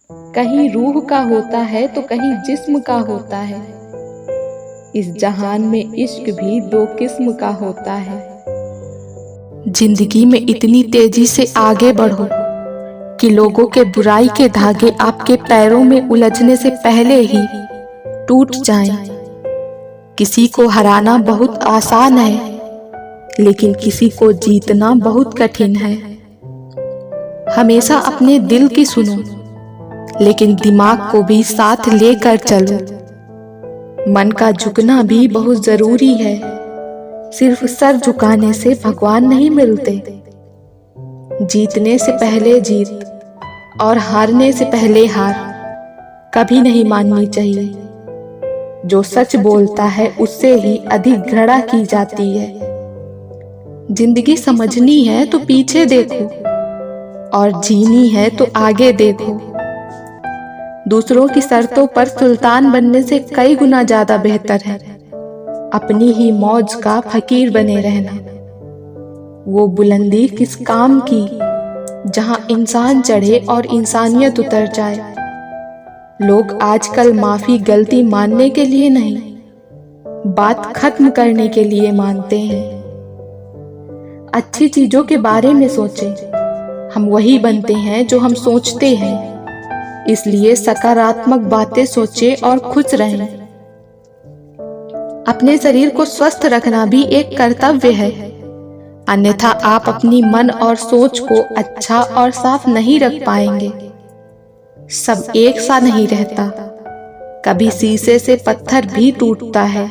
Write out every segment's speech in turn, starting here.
कहीं रूह का होता है तो कहीं जिस्म का होता है। इस जहान में इश्क भी दो किस्म का होता है। जिंदगी में इतनी तेजी से आगे बढ़ो कि लोगों के बुराई के धागे आपके पैरों में उलझने से पहले ही टूट जाएं। किसी को हराना बहुत आसान है, लेकिन किसी को जीतना बहुत कठिन है। हमेशा अपने दिल की सुनो, लेकिन दिमाग को भी साथ लेकर चलो। मन का झुकना भी बहुत जरूरी है। सिर्फ सर झुकाने से भगवान नहीं मिलते। जीतने से पहले जीत और हारने से पहले हार कभी नहीं माननी चाहिए। जो सच बोलता है उससे ही अधिक घृणा की जाती है। जिंदगी समझनी है तो पीछे देखो, और जीनी है तो आगे देखो। दूसरों की शर्तों पर सुल्तान बनने से कई गुना ज्यादा बेहतर है अपनी ही मौज का फकीर बने रहना। वो बुलंदी किस काम की जहां इंसान चढ़े और इंसानियत उतर जाए। लोग आजकल माफी गलती मानने के लिए नहीं, बात खत्म करने के लिए मानते हैं। अच्छी चीजों के बारे में सोचें। हम वही बनते हैं जो हम सोचते हैं। इसलिए सकारात्मक बातें सोचें और खुश रहें। अपने शरीर को स्वस्थ रखना भी एक कर्तव्य है, अन्यथा आप अपनी मन और सोच को अच्छा और साफ नहीं रख पाएंगे। सब एक सा नहीं रहता। कभी शीशे से पत्थर भी टूटता है।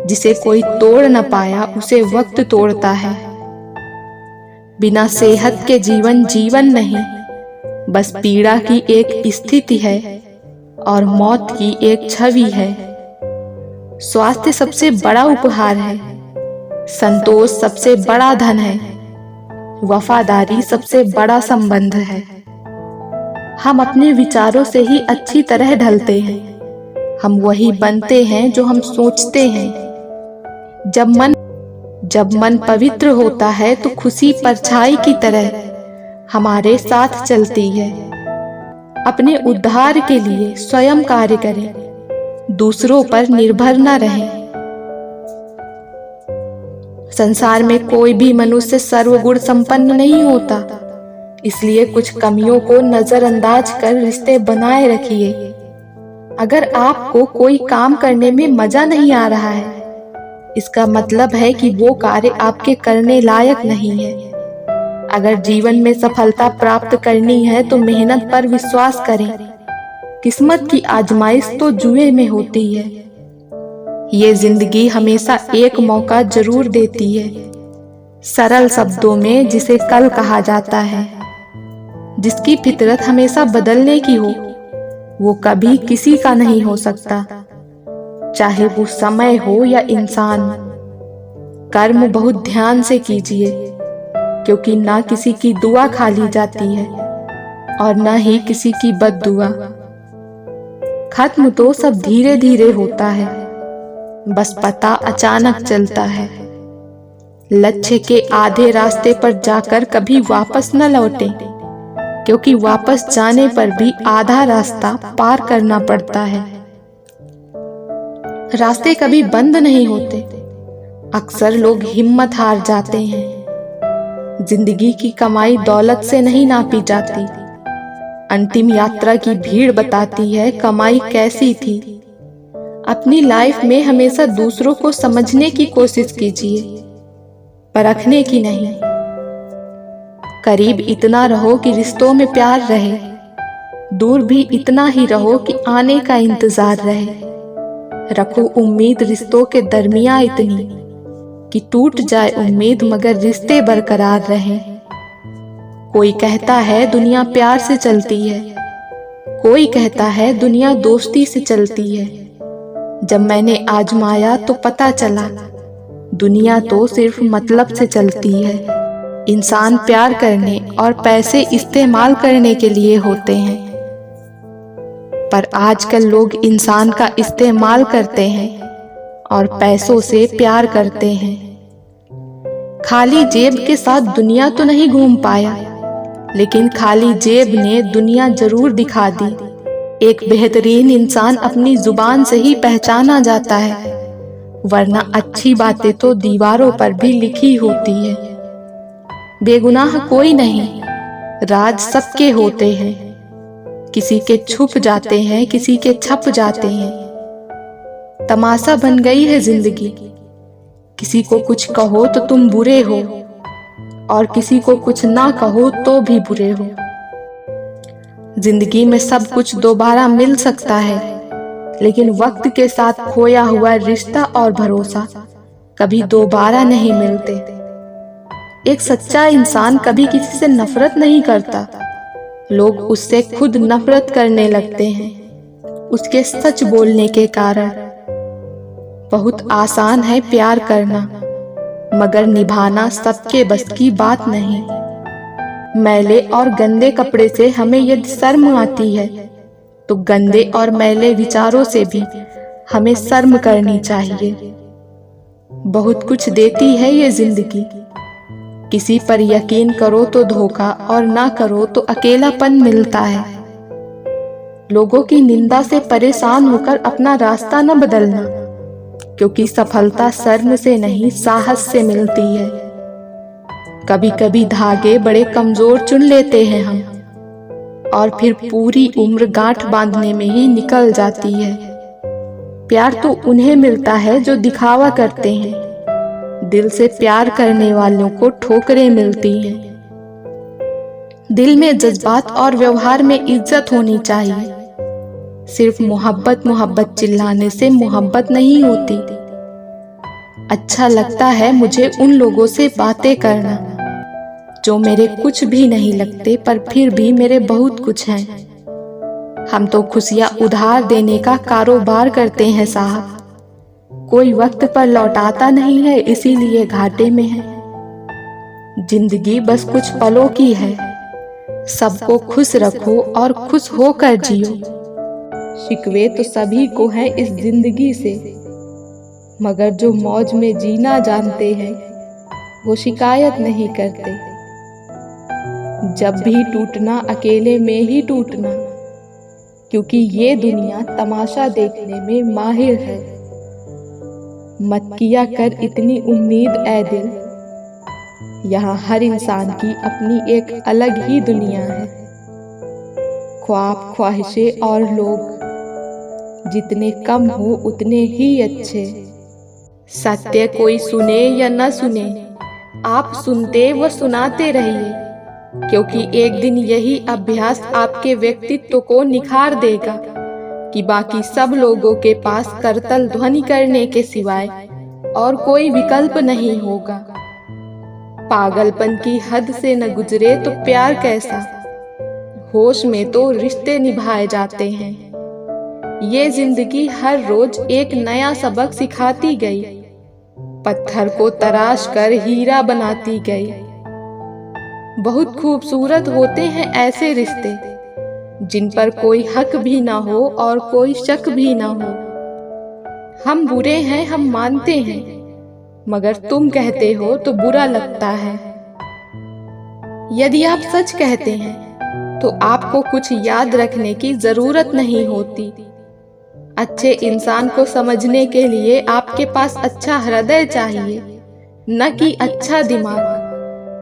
जिसे कोई तोड़ न पाया उसे वक्त तोड़ता है। बिना सेहत के जीवन जीवन नहीं, बस पीड़ा की एक स्थिति है और मौत की एक छवि है। स्वास्थ्य सबसे बड़ा उपहार है। संतोष सबसे बड़ा धन है। वफादारी सबसे बड़ा संबंध है। हम अपने विचारों से ही अच्छी तरह ढलते हैं। हम वही बनते हैं जो हम सोचते हैं। जब मन पवित्र होता है तो खुशी परछाई की तरह हमारे साथ चलती है। अपने उद्धार के लिए स्वयं कार्य करें, दूसरों पर निर्भर न रहें। संसार में कोई भी मनुष्य सर्वगुण संपन्न नहीं होता, इसलिए कुछ कमियों को नजरअंदाज कर रिश्ते बनाए रखिए। अगर आपको कोई काम करने में मजा नहीं आ रहा है, इसका मतलब है कि वो कार्य आपके करने लायक नहीं है। अगर जीवन में सफलता प्राप्त करनी है तो मेहनत पर विश्वास करें। किस्मत की आजमाइश तो जुए में होती है। ये जिंदगी हमेशा एक मौका जरूर देती है। सरल शब्दों में जिसे कल कहा जाता है। जिसकी फितरत हमेशा बदलने की हो, वो कभी किसी का नहीं हो सकता, चाहे वो समय हो या इंसान। कर्म बहुत ध्यान से कीजिए, क्योंकि ना किसी की दुआ खाली जाती है और ना ही किसी की बद्दुआ। खत्म तो सब धीरे धीरे होता है, बस पता अचानक चलता है। लक्ष्य के आधे रास्ते पर जाकर कभी वापस न लौटें, क्योंकि वापस जाने पर भी आधा रास्ता पार करना पड़ता है। रास्ते कभी बंद नहीं होते। अक्सर लोग हिम्मत हार जाते हैं। जिंदगी की कमाई दौलत से नहीं नापी जाती। अंतिम यात्रा की भीड़ बताती है कमाई कैसी थी। अपनी लाइफ में हमेशा दूसरों को समझने की कोशिश कीजिए, परखने की नहीं। करीब इतना रहो कि रिश्तों में प्यार रहे, दूर भी इतना ही रहो कि आने का इंतजार रहे। रखो उम्मीद रिश्तों के दरमियां इतनी कि टूट जाए उम्मीद मगर रिश्ते बरकरार रहें। कोई कहता है दुनिया प्यार से चलती है, कोई कहता है दुनिया दोस्ती से चलती है। जब मैंने आजमाया तो पता चला दुनिया तो सिर्फ मतलब से चलती है। इंसान प्यार करने और पैसे इस्तेमाल करने के लिए होते हैं, पर आजकल लोग इंसान का इस्तेमाल करते हैं और पैसों से प्यार करते हैं। खाली जेब के साथ दुनिया तो नहीं घूम पाया, लेकिन खाली जेब ने दुनिया जरूर दिखा दी। एक बेहतरीन इंसान अपनी जुबान से ही पहचाना जाता है, वरना अच्छी बातें तो दीवारों पर भी लिखी होती है। बेगुनाह कोई नहीं, राज सबके होते हैं। किसी के छुप जाते हैं, किसी के छप जाते हैं। तमाशा बन गई है जिंदगी। किसी को कुछ कहो तो तुम बुरे हो, और किसी को कुछ ना कहो तो भी बुरे हो। जिंदगी में सब कुछ दोबारा मिल सकता है, लेकिन वक्त के साथ खोया हुआ रिश्ता और भरोसा कभी दोबारा नहीं मिलते। एक सच्चा इंसान कभी किसी से नफरत नहीं करता, लोग उससे खुद नफरत करने लगते हैं, उसके सच बोलने के कारण। बहुत आसान है प्यार करना, मगर निभाना सबके बस की बात नहीं। मैले और गंदे कपड़े से हमें यदि शर्म आती है, तो गंदे और मैले विचारों से भी हमें शर्म करनी चाहिए। बहुत कुछ देती है ये जिंदगी। किसी पर यकीन करो तो धोखा, और ना करो तो अकेलापन मिलता है। लोगों की निंदा से परेशान होकर अपना रास्ता न बदलना, क्योंकि सफलता शर्म से नहीं साहस से मिलती है। कभी कभी धागे बड़े कमजोर चुन लेते हैं हम, और फिर पूरी उम्र गांठ बांधने में ही निकल जाती है। प्यार तो उन्हें मिलता है जो दिखावा करते हैं। दिल से प्यार करने वालों को ठोकरें मिलती हैं। दिल में जज्बात और व्यवहार में इज्जत होनी चाहिए। सिर्फ मोहब्बत चिल्लाने से मोहब्बत नहीं होती। अच्छा लगता है मुझे उन लोगों से बातें करना जो मेरे कुछ भी नहीं लगते, पर फिर भी मेरे बहुत कुछ हैं। हम तो खुशियां उधार देने का कारोबार करते हैं साहब। कोई वक्त पर लौटाता नहीं है, इसीलिए घाटे में है। जिंदगी बस कुछ पलों की है। सबको खुश रखो और खुश होकर जियो। शिकवे तो सभी को हैं इस जिंदगी से, मगर जो मौज में जीना जानते हैं वो शिकायत नहीं करते। जब भी टूटना अकेले में ही टूटना, क्योंकि ये दुनिया तमाशा देखने में माहिर है। मत किया कर इतनी उम्मीद ऐ दिल, यहाँ हर इंसान की अपनी एक अलग ही दुनिया है। ख्वाब, ख्वाहिशें और लोग जितने कम हो उतने ही अच्छे। सत्य कोई सुने या न सुने, आप सुनते व सुनाते रहिए, क्योंकि एक दिन यही अभ्यास आपके व्यक्तित्व को निखार देगा कि बाकी सब लोगों के पास करतल ध्वनि करने के सिवाय और कोई विकल्प नहीं होगा। पागलपन की हद से न गुजरे तो प्यार कैसा, होश में तो रिश्ते निभाए जाते हैं। ये जिंदगी हर रोज एक नया सबक सिखाती गई, पत्थर को तराश कर हीरा बनाती गई। बहुत खूबसूरत होते हैं ऐसे रिश्ते जिन पर कोई हक भी ना हो और कोई शक भी ना हो। हम बुरे हैं, हम मानते हैं, मगर तुम कहते हो तो बुरा लगता है। यदि आप सच कहते हैं तो आपको कुछ याद रखने की जरूरत नहीं होती। अच्छे इंसान को समझने के लिए आपके पास अच्छा हृदय चाहिए, न कि अच्छा दिमाग,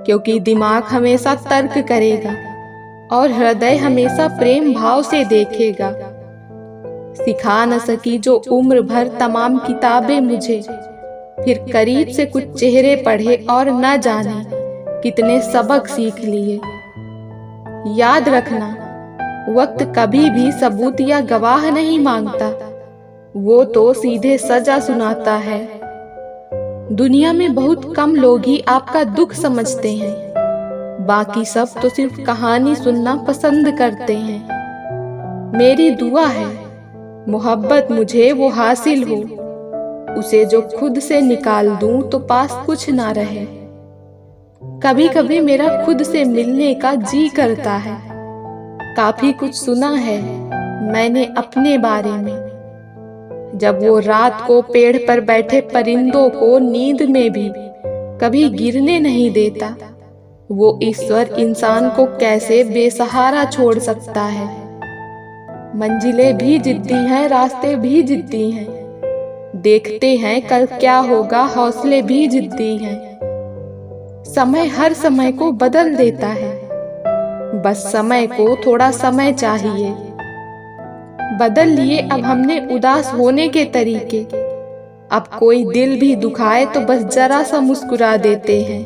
क्योंकि दिमाग हमेशा तर्क करेगा और हृदय हमेशा प्रेम भाव से देखेगा। सिखा न सकी जो उम्र भर तमाम किताबें मुझे, फिर करीब से कुछ चेहरे पढ़े और न जाने कितने सबक सीख लिए। याद रखना, वक्त कभी भी सबूत या गवाह नहीं मांगता, वो तो सीधे सजा सुनाता है। दुनिया में बहुत कम लोग ही आपका दुख समझते हैं, बाकी सब तो सिर्फ कहानी सुनना पसंद करते हैं। मेरी दुआ है मोहब्बत मुझे वो हासिल हो, उसे जो खुद से निकाल दूं तो पास कुछ ना रहे। कभी कभी मेरा खुद से मिलने का जी करता है। काफी कुछ सुना है मैंने अपने बारे में, जब वो रात को पेड़ पर बैठे परिंदों को नींद में भी कभी गिरने नहीं देता, वो ईश्वर इंसान को कैसे बेसहारा छोड़ सकता है। मंजिलें भी जिद्दी हैं, रास्ते भी जिद्दी हैं, देखते हैं कल क्या होगा, हौसले भी जिद्दी हैं। समय हर समय को बदल देता है, बस समय को थोड़ा समय चाहिए। बदल लिए अब हमने उदास होने के तरीके, अब कोई दिल भी दुखाए तो बस जरा सा मुस्कुरा देते हैं।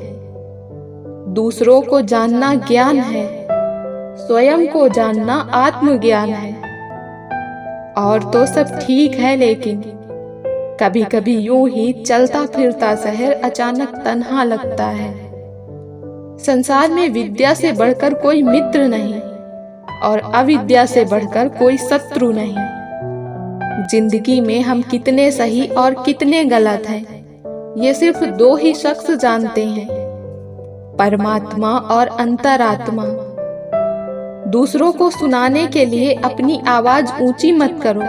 दूसरों को जानना ज्ञान है, स्वयं को जानना आत्मज्ञान है। और तो सब ठीक है, लेकिन कभी कभी यूं ही चलता फिरता शहर अचानक तन्हा लगता है। संसार में विद्या से बढ़कर कोई मित्र नहीं और अविद्या से बढ़कर कोई शत्रु नहीं। जिंदगी में हम कितने सही और कितने गलत हैं, ये सिर्फ दो ही शख्स जानते हैं, परमात्मा और अंतरात्मा। दूसरों को सुनाने के लिए अपनी आवाज ऊंची मत करो,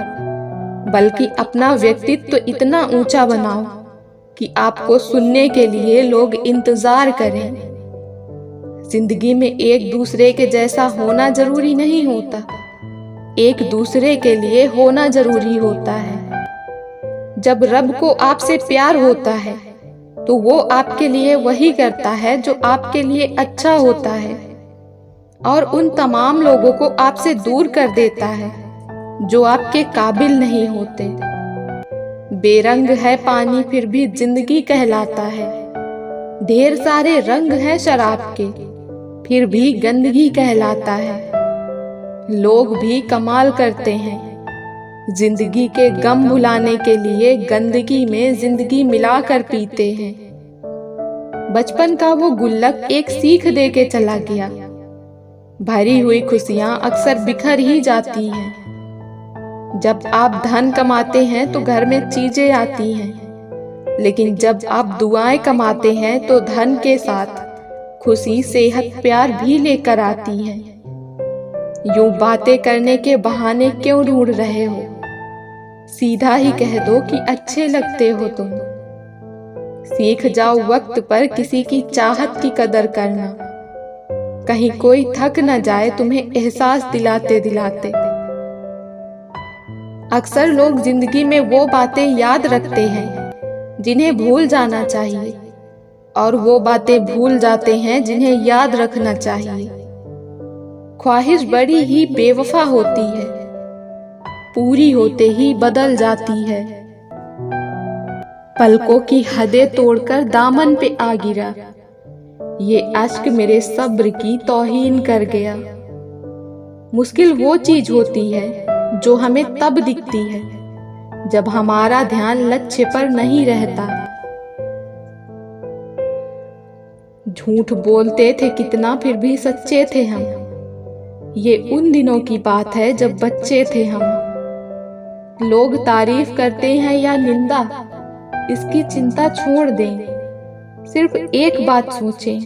बल्कि अपना व्यक्तित्व इतना ऊंचा बनाओ कि आपको सुनने के लिए लोग इंतजार करें। जिंदगी में एक दूसरे के जैसा होना जरूरी नहीं होता, एक दूसरे के लिए होना जरूरी होता है। जब रब को आपसे प्यार होता है तो वो आपके लिए वही करता है जो आपके लिए अच्छा होता है, और उन तमाम लोगों को आपसे दूर कर देता है जो आपके काबिल नहीं होते। बेरंग है पानी फिर भी जिंदगी कहलाता है, ढेर सारे रंग हैं शराब के फिर भी गंदगी कहलाता है। लोग भी कमाल करते हैं, जिंदगी के गम भुलाने के लिए गंदगी में जिंदगी मिलाकर पीते हैं। बचपन का वो गुल्लक एक सीख दे के चला गया, भरी हुई खुशियां अक्सर बिखर ही जाती हैं। जब आप धन कमाते हैं तो घर में चीजें आती हैं, लेकिन जब आप दुआएं कमाते हैं तो धन के साथ खुशी, सेहत, प्यार भी लेकर आती हैं। यूं बातें करने के बहाने क्यों ढूंढ रहे हो, सीधा ही कह दो कि अच्छे लगते हो तुम। सीख जाओ वक्त पर किसी की चाहत की कदर करना, कहीं कोई थक न जाए तुम्हें एहसास दिलाते दिलाते। अक्सर लोग जिंदगी में वो बातें याद रखते हैं जिन्हें भूल जाना चाहिए, और वो बातें भूल जाते हैं जिन्हें याद रखना चाहिए। ख्वाहिश बड़ी ही बेवफा होती है, पूरी होते ही बदल जाती है। पलकों की हदें तोड़कर दामन पे आ गिरा, ये अश्क मेरे सब्र की तौहीन कर गया। मुश्किल वो चीज होती है जो हमें तब दिखती है जब हमारा ध्यान लक्ष्य पर नहीं रहता। झूठ बोलते थे कितना फिर भी सच्चे थे हम, ये उन दिनों की बात है जब बच्चे थे हम। लोग तारीफ करते हैं या निंदा, इसकी चिंता छोड़ दें, सिर्फ एक बात सोचें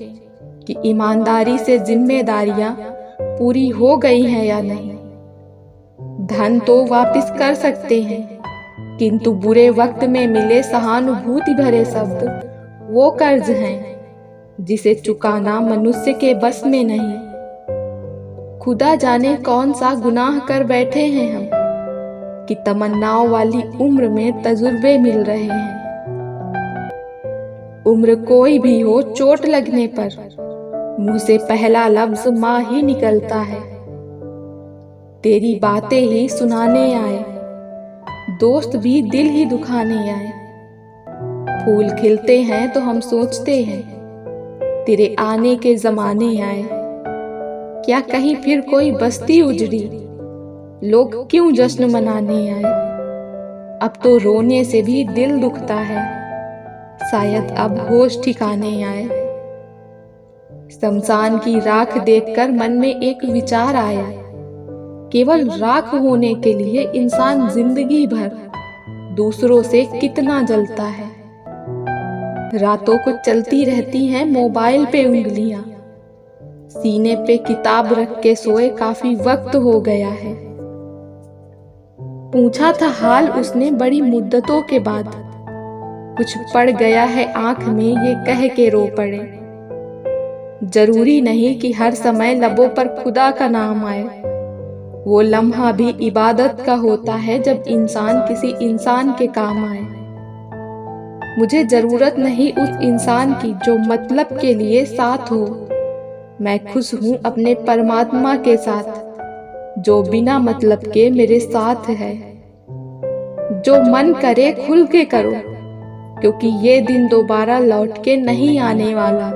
कि ईमानदारी से जिम्मेदारियां पूरी हो गई हैं या नहीं। धन तो वापस कर सकते हैं, किंतु बुरे वक्त में मिले सहानुभूति भरे शब्द वो कर्ज हैं जिसे चुकाना मनुष्य के बस में नहीं। खुदा जाने कौन सा गुनाह कर बैठे हैं हम कि तमन्नाओं वाली उम्र में तजुर्बे मिल रहे हैं। उम्र कोई भी हो, चोट लगने पर मुंह से पहला लफ्ज माँ ही निकलता है। तेरी बातें ही सुनाने आए, दोस्त भी दिल ही दुखाने आए। फूल खिलते हैं तो हम सोचते हैं तेरे आने के जमाने आए। क्या कहीं फिर कोई बस्ती उजड़ी, लोग क्यों जश्न मनाने आए। अब तो रोने से भी दिल दुखता है, शायद अब होश ठिकाने आए। शमशान की राख देखकर मन में एक विचार आया, केवल राख होने के लिए इंसान जिंदगी भर दूसरों से कितना जलता है। रातों को चलती रहती हैं मोबाइल पे उंगलियां, सीने पे किताब रख के सोए काफी वक्त हो गया है। पूछा था हाल उसने बड़ी मुद्दतों के बाद, कुछ पड़ गया है आंख में ये कह के रो पड़े। जरूरी नहीं कि हर समय लबों पर खुदा का नाम आए। वो लम्हा भी इबादत का होता है जब इंसान किसी इंसान के काम आए। मुझे जरूरत नहीं उस इंसान की जो मतलब के लिए साथ हो। मैं खुश हूँ अपने परमात्मा के साथ जो बिना मतलब के मेरे साथ है। जो मन करे खुल के करो, क्योंकि ये दिन दोबारा लौट के नहीं आने वाला।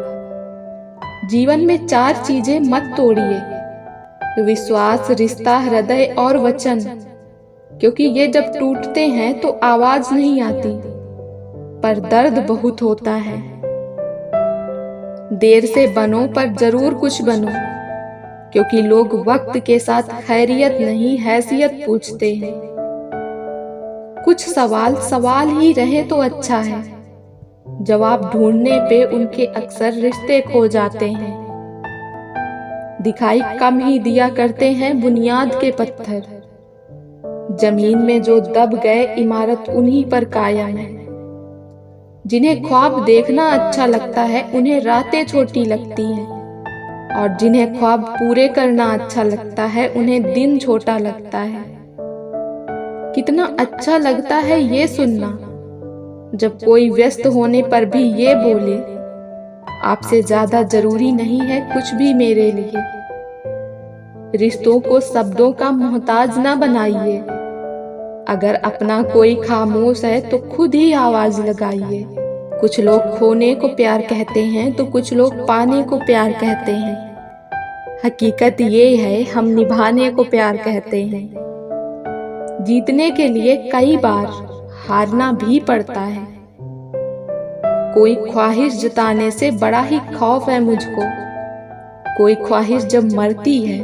जीवन में 4 चीजें मत तोड़िए, विश्वास, रिश्ता, हृदय और वचन, क्योंकि ये जब टूटते हैं तो आवाज नहीं आती, पर दर्द बहुत होता है। देर से बनो पर जरूर कुछ बनो, क्योंकि लोग वक्त के साथ खैरियत नहीं हैसियत पूछते हैं। कुछ सवाल सवाल ही रहे तो अच्छा है, जवाब ढूंढने पे उनके अक्सर रिश्ते खो जाते हैं। दिखाई कम ही दिया करते हैं बुनियाद के पत्थर, जमीन में जो दब गए इमारत उन्हीं पर कायम है। जिन्हें ख्वाब देखना अच्छा लगता है उन्हें रातें छोटी लगती हैं, और जिन्हें ख्वाब पूरे करना अच्छा लगता है उन्हें दिन छोटा लगता है। कितना अच्छा लगता है ये सुनना जब कोई व्यस्त होने पर भी ये बोले, आपसे ज्यादा जरूरी नहीं है कुछ भी मेरे लिए। रिश्तों को शब्दों का मोहताज ना बनाइए। अगर अपना कोई खामोश है तो खुद ही आवाज लगाइए। कुछ लोग खोने को प्यार कहते हैं तो कुछ लोग पाने को प्यार कहते हैं। हकीकत ये है हम निभाने को प्यार कहते हैं। जीतने के लिए कई बार हारना भी पड़ता है। कोई ख्वाहिश जताने से बड़ा ही खौफ है मुझको। कोई ख्वाहिश जब मरती है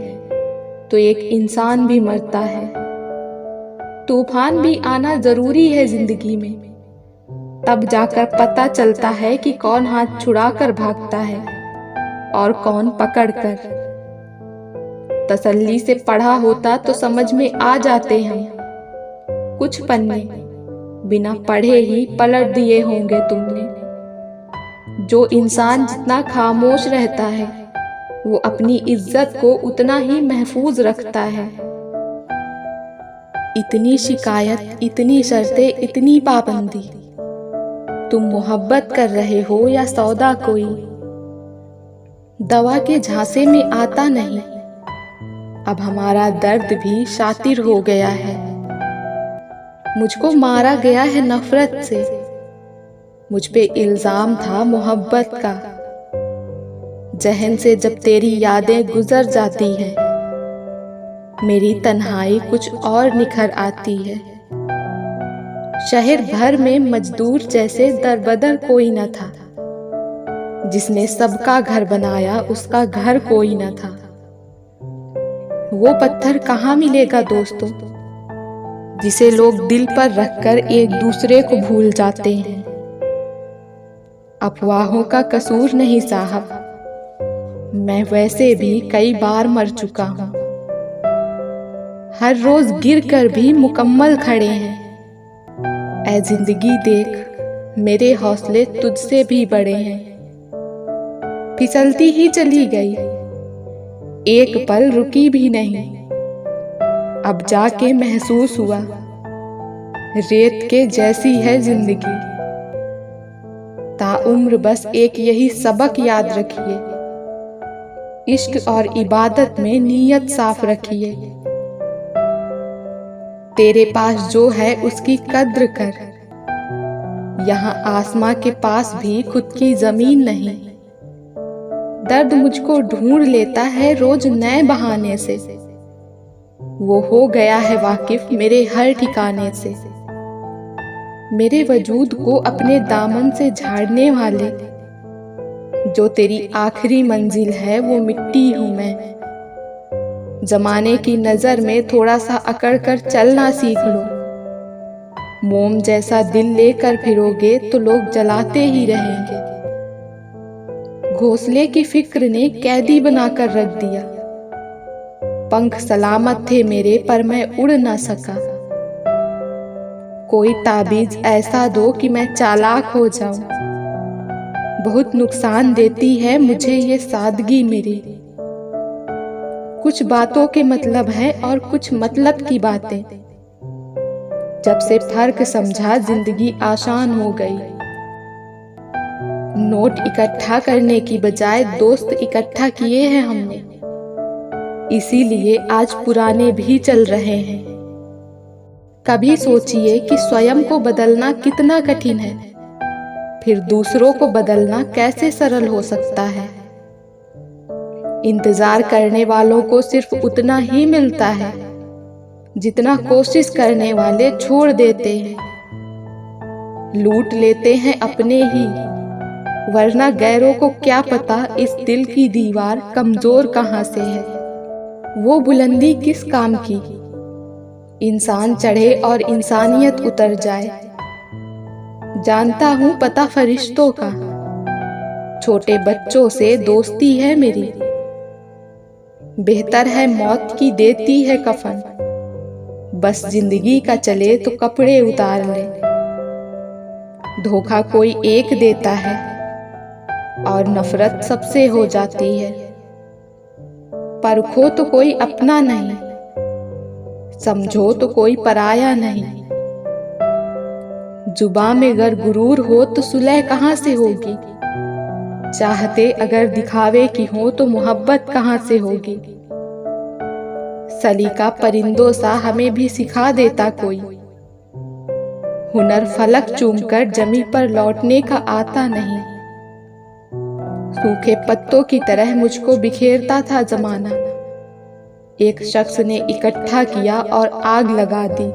तो एक इंसान भी मरता है। तूफान भी आना जरूरी है जिंदगी में, तब जाकर पता चलता है कि कौन हाथ छुड़ाकर भागता है और कौन पकड़कर। तसल्ली से पढ़ा होता तो समझ में आ जाते हैं कुछ पन्ने, बिना पढ़े ही पलट दिए होंगे तुमने। जो इंसान जितना खामोश रहता है वो अपनी इज्जत को उतना ही महफूज रखता है। इतनी शिकायत, इतनी शर्तें, इतनी पाबंदी, तुम मोहब्बत कर रहे हो या सौदा कोई। दवा के झांसे में आता नहीं, अब हमारा दर्द भी शातिर हो गया है। मुझको मारा गया है नफरत से, मुझ पे इल्जाम था मोहब्बत का। जहन से जब तेरी यादें गुजर जाती हैं, मेरी तन्हाई कुछ और निखर आती है। शहर भर में मजदूर जैसे दरबदर कोई न था, जिसने सबका घर बनाया उसका घर कोई न था। वो पत्थर कहाँ मिलेगा दोस्तों, जिसे लोग दिल पर रखकर एक दूसरे को भूल जाते हैं। अफवाहों का कसूर नहीं साहब, मैं वैसे भी कई बार मर चुका हूँ। हर रोज गिर कर भी मुकम्मल खड़े हैं। ऐ जिंदगी देख, मेरे हौसले तुझसे भी बड़े हैं। फिसलती ही चली गई, एक पल रुकी भी नहीं। अब जाके महसूस हुआ रेत के जैसी है जिंदगी। ताउम्र बस एक यही सबक याद रखिए, इश्क और इबादत में नीयत साफ रखिए। तेरे पास जो है उसकी कद्र कर, यहाँ आसमां के पास भी खुद की जमीन नहीं। दर्द मुझको ढूंढ लेता है रोज नए बहाने से, वो हो गया है वाकिफ मेरे हर ठिकाने से। मेरे वजूद को अपने दामन से झाड़ने वाले, जो तेरी आखिरी मंजिल है वो मिट्टी हूं मैं। जमाने की नजर में थोड़ा सा अकड़ कर चलना सीख लो। मोम जैसा दिल लेकर फिरोगे तो लोग जलाते ही रहेंगे। घोंसले की फिक्र ने कैदी बनाकर रख दिया। पंख सलामत थे मेरे पर मैं उड़ ना सका। कोई ताबीज ऐसा दो कि मैं चालाक हो जाऊं। बहुत नुकसान देती है मुझे ये सादगी मेरी। कुछ बातों के मतलब है और कुछ मतलब की बातें। जब से फर्क समझा जिंदगी आसान हो गई। नोट इकट्ठा करने की बजाय दोस्त इकट्ठा किए हैं हमने, इसीलिए आज पुराने भी चल रहे हैं। कभी सोचिए कि स्वयं को बदलना कितना कठिन है, फिर दूसरों को बदलना कैसे सरल हो सकता है। इंतजार करने वालों को सिर्फ उतना ही मिलता है जितना कोशिश करने वाले छोड़ देते हैं। लूट लेते हैं अपने ही, वरना गैरों को क्या पता इस दिल की दीवार कमजोर कहाँ से है। वो बुलंदी किस काम की, इंसान चढ़े और इंसानियत उतर जाए। जानता हूँ पता फरिश्तों का, छोटे बच्चों से दोस्ती है मेरी। बेहतर है मौत की देती है कफन, बस जिंदगी का चले तो कपड़े उतार ले। धोखा कोई एक देता है और नफरत सबसे हो जाती है। परखो तो कोई अपना नहीं, समझो तो कोई पराया नहीं। जुबां में अगर गुरूर हो तो सुलह कहाँ से होगी। चाहते अगर दिखावे की हो तो मोहब्बत कहाँ से होगी। सलीका परिंदों सा हमें भी सिखा देता कोई, हुनर फलक चूमकर जमी पर लौटने का आता नहीं। सूखे पत्तों की तरह मुझको बिखेरता था जमाना, एक शख्स ने इकट्ठा किया और आग लगा दी।